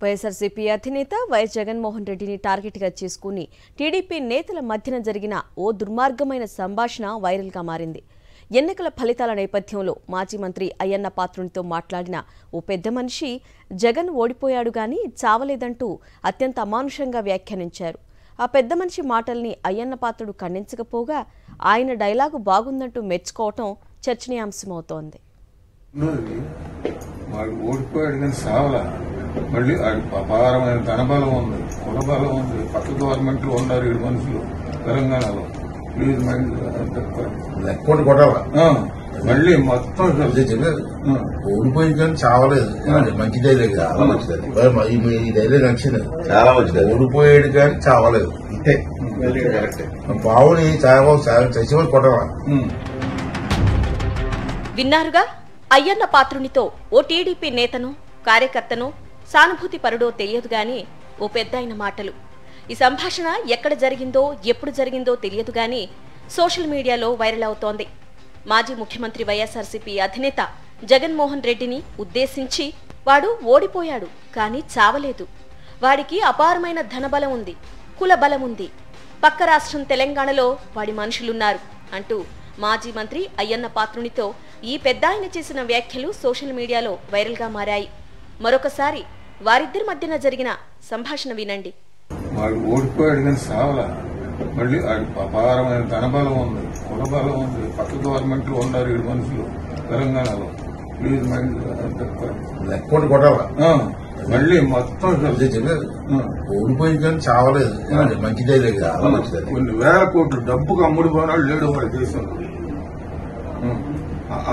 వైఎస్ఆర్సీపీ అధినేత వైఎస్ జగన్మోహన్ రెడ్డిని టార్గెట్గా చేసుకుని టీడీపీ నేతల మధ్యన జరిగిన ఓ దుర్మార్గమైన సంభాషణ వైరల్గా మారింది. ఎన్నికల ఫలితాల నేపథ్యంలో మాజీ మంత్రి అయ్యన్న పాత్రునితో మాట్లాడిన ఓ పెద్ద మనిషి జగన్ ఓడిపోయాడు గాని చావలేదంటూ అత్యంత అమానుషంగా వ్యాఖ్యానించారు. ఆ పెద్ద మనిషి మాటల్ని అయ్యన్న పాత్రుడు ఖండించకపోగా ఆయన డైలాగు బాగుందంటూ మెచ్చుకోవటం చర్చనీయాంశమవుతోంది. మళ్ళీ అపారమైన ధనబలం ఉంది, కులబలం ఉంది, పక్క గవర్నమెంట్లు ఉన్నారు 7 మనుషులు తెలంగాణలో. ప్లీజ్ మైండ్ లెక్కోటి కొట్టాల మళ్ళీ మొత్తం ఓడిపోయింది కానీ చావలేదు. మంచి డైలాగ్, చాలా మంచిది. ఈ డైలాగ్ నచ్చింది, చాలా మంచిది. ఓడిపోయాడు కానీ చావలేదు, ఇంతే కరెక్ట్. బావుని చచ్చిపోయి కొట్టాల. విన్నారుగా, అయ్యన్న పాత్రునితో ఓ టీడీపీ నేతను, కార్యకర్తను, సానుభూతి పరుడో తెలియదు గాని ఓ పెద్దాయన మాటలు. ఈ సంభాషణ ఎక్కడ జరిగిందో, ఎప్పుడు జరిగిందో తెలియదు గాని సోషల్ మీడియాలో వైరల్ అవుతోంది. మాజీ ముఖ్యమంత్రి వైఎస్ఆర్సీపీ అధినేత జగన్మోహన్ రెడ్డిని ఉద్దేశించి, వాడు ఓడిపోయాడు కానీ చావలేదు, వాడికి అపారమైన ధనబలం ఉంది, కుల బలం ఉంది, పక్క రాష్ట్రం తెలంగాణలో వాడి మనుషులున్నారు అంటూ మాజీ మంత్రి అయ్యన్న పాత్రునితో ఈ పెద్దాయన చేసిన వ్యాఖ్యలు సోషల్ మీడియాలో వైరల్గా మారాయి. మరొకసారి వారిద్దరి మధ్యన జరిగిన సంభాషణ వినండి. వాడు ఓడిపోయాడు కానీ సావలా, మళ్ళీ అపారమైన ధనబలం ఉంది, కులబలం ఉంది, పక్క గవర్నమెంట్లు ఉన్నారు 7 మనుషులు తెలంగాణలో. ప్లీజ్ మైండ్ లెక్కోటి కొట్టాల. మళ్ళీ మొత్తం ఓడిపోయింది కానీ చావలేదు, మంచి డైలాగ్, చాలా మంచిది. కొన్ని వేల కోట్లు డబ్బుకు అమ్ముడు పోనాడు లేడు వాడి దేశంలో.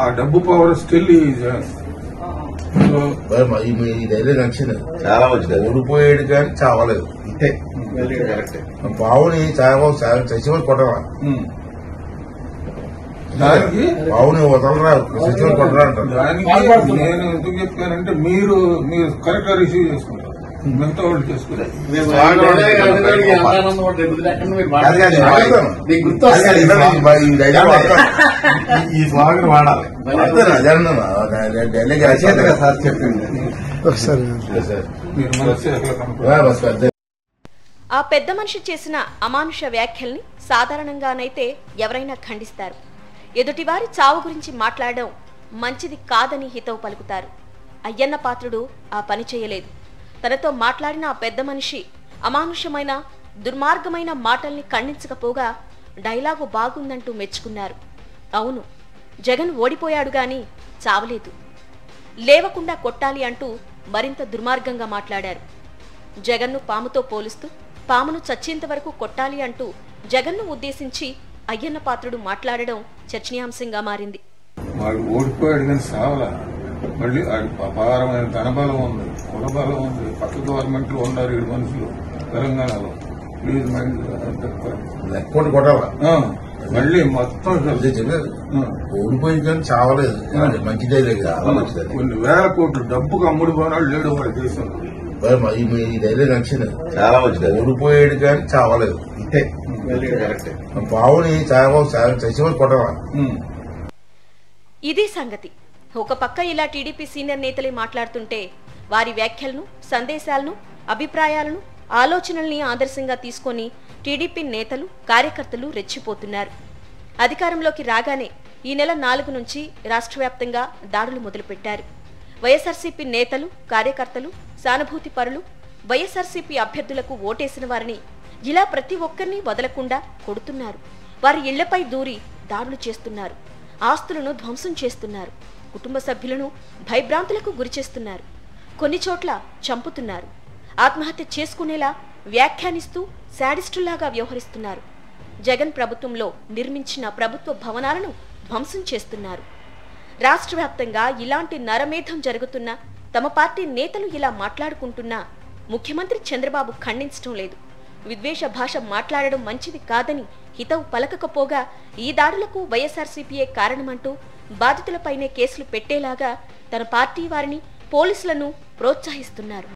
ఆ డబ్బు పవర్ స్టిల్ ఈ డైలాగ్ నచ్చింది, చాలా మంచిది. ఓడిపోయాడు కానీ చావలేదు, ఇంతే కరెక్ట్. బావుని చచ్చిపోయి కొట్టాల. బావుని వదలరా, చచ్చిపోయి కొట్టరా అంటారు. దానికి నేను ఎందుకు చెప్పానంటే మీరు కరెక్ట్ గా రిసీవ్ చేసుకుంటారు, మిగతా వాళ్ళు చేసుకుంటారు. ఈ స్లోగన్ వాడాలి. డైలాగ్ సార్ చెప్పింది. ఆ పెద్ద మనిషి చేసిన అమానుష వ్యాఖ్యల్ని సాధారణంగానైతే ఎవరైనా ఖండిస్తారు. ఎదుటివారి చావు గురించి మాట్లాడడం మంచిది కాదని హితవు పలుకుతారు. అయ్యన్న పాత్రుడు ఆ పని చేయలేదు. తనతో మాట్లాడిన ఆ పెద్ద మనిషి అమానుషమైన, దుర్మార్గమైన మాటల్ని ఖండించకపోగా డైలాగు బాగుందంటూ మెచ్చుకున్నారు. అవును, జగన్ ఓడిపోయాడు గాని చావలేదు, లేవకుండా కొట్టాలి అంటూ మరింత దుర్మార్గంగా మాట్లాడారు. జగన్ను పాముతో పోలుస్తూ పామును చచ్చేంత వరకు కొట్టాలి అంటూ జగన్ను ఉద్దేశించి అయ్యన్న పాత్రుడు మాట్లాడడం చర్చనీయాంశంగా మారింది. వాడు ఓడిపోయాడు కానీ సావలా, మళ్ళీ అపారమైన ధనబలం ఉంది, కులబలం ఉంది, పక్క గవర్నమెంట్లు ఉన్నారు 7 మనుషులు తెలంగాణలో. ప్లీజ్ మైండ్ లెక్కోటి కొట్టాల. మళ్ళీ మొత్తం ఓడిపోయింది కానీ చావలేదు, మంచి డైలాగ్, చాలా మంచిది. కొన్ని వేల కోట్లు డబ్బుకు అమ్ముడు పోనాడు లేడు వాడి దేశంలో. ఈ డైలాగ్ నచ్చింది, చాలా మంచిది. ఓడిపోయాడు కానీ చావలేదు, ఇంతే కరెక్ట్. బావుని చచ్చిపోయి కొట్టాల. ఇది సంగతి. ఒక పక్క ఇలా టీడీపీ సీనియర్ నేతలే మాట్లాడుతుంటే వారి వ్యాఖ్యలను, సందేశాలను, అభిప్రాయాలను, ఆలోచనల్ని ఆదర్శంగా తీసుకొని టీడీపీ నేతలు, కార్యకర్తలు రెచ్చిపోతున్నారు. అధికారంలోకి రాగానే ఈ నెల 4 నుంచి రాష్ట్ర వ్యాప్తంగా దాడులు మొదలుపెట్టారు. వైఎస్ఆర్సీపీ నేతలు, కార్యకర్తలు, సానుభూతి పరులు, వైఎస్ఆర్సీపీ అభ్యర్థులకు ఓటేసిన వారిని ఇలా ప్రతి ఒక్కరిని వదలకుండా కొడుతున్నారు. వారి ఇళ్లపై దూరి దాడులు చేస్తున్నారు. ఆస్తులను ధ్వంసం చేస్తున్నారు. కుటుంబ సభ్యులను భయభ్రాంతులకు గురిచేస్తున్నారు. కొన్ని చోట్ల చంపుతున్నారు. ఆత్మహత్య చేసుకునేలా వ్యాఖ్యానిస్తూ శాడిస్టుల్లాగా వ్యవహరిస్తున్నారు. జగన్ ప్రభుత్వంలో నిర్మించిన ప్రభుత్వ భవనాలను ధ్వంసం చేస్తున్నారు. రాష్ట్ర వ్యాప్తంగా ఇలాంటి నరమేధం జరుగుతున్నా, తమ పార్టీ నేతలు ఇలా మాట్లాడుకుంటున్నా ముఖ్యమంత్రి చంద్రబాబు ఖండించడం లేదు. విద్వేష భాష మాట్లాడడం మంచిది కాదని హితవు పలకకపోగా ఈ దాడులకు వైఎస్ఆర్సీపీయే కారణమంటూ బాధితులపైనే కేసులు పెట్టేలాగా తన పార్టీ వారిని, పోలీసులను ప్రోత్సహిస్తున్నారు.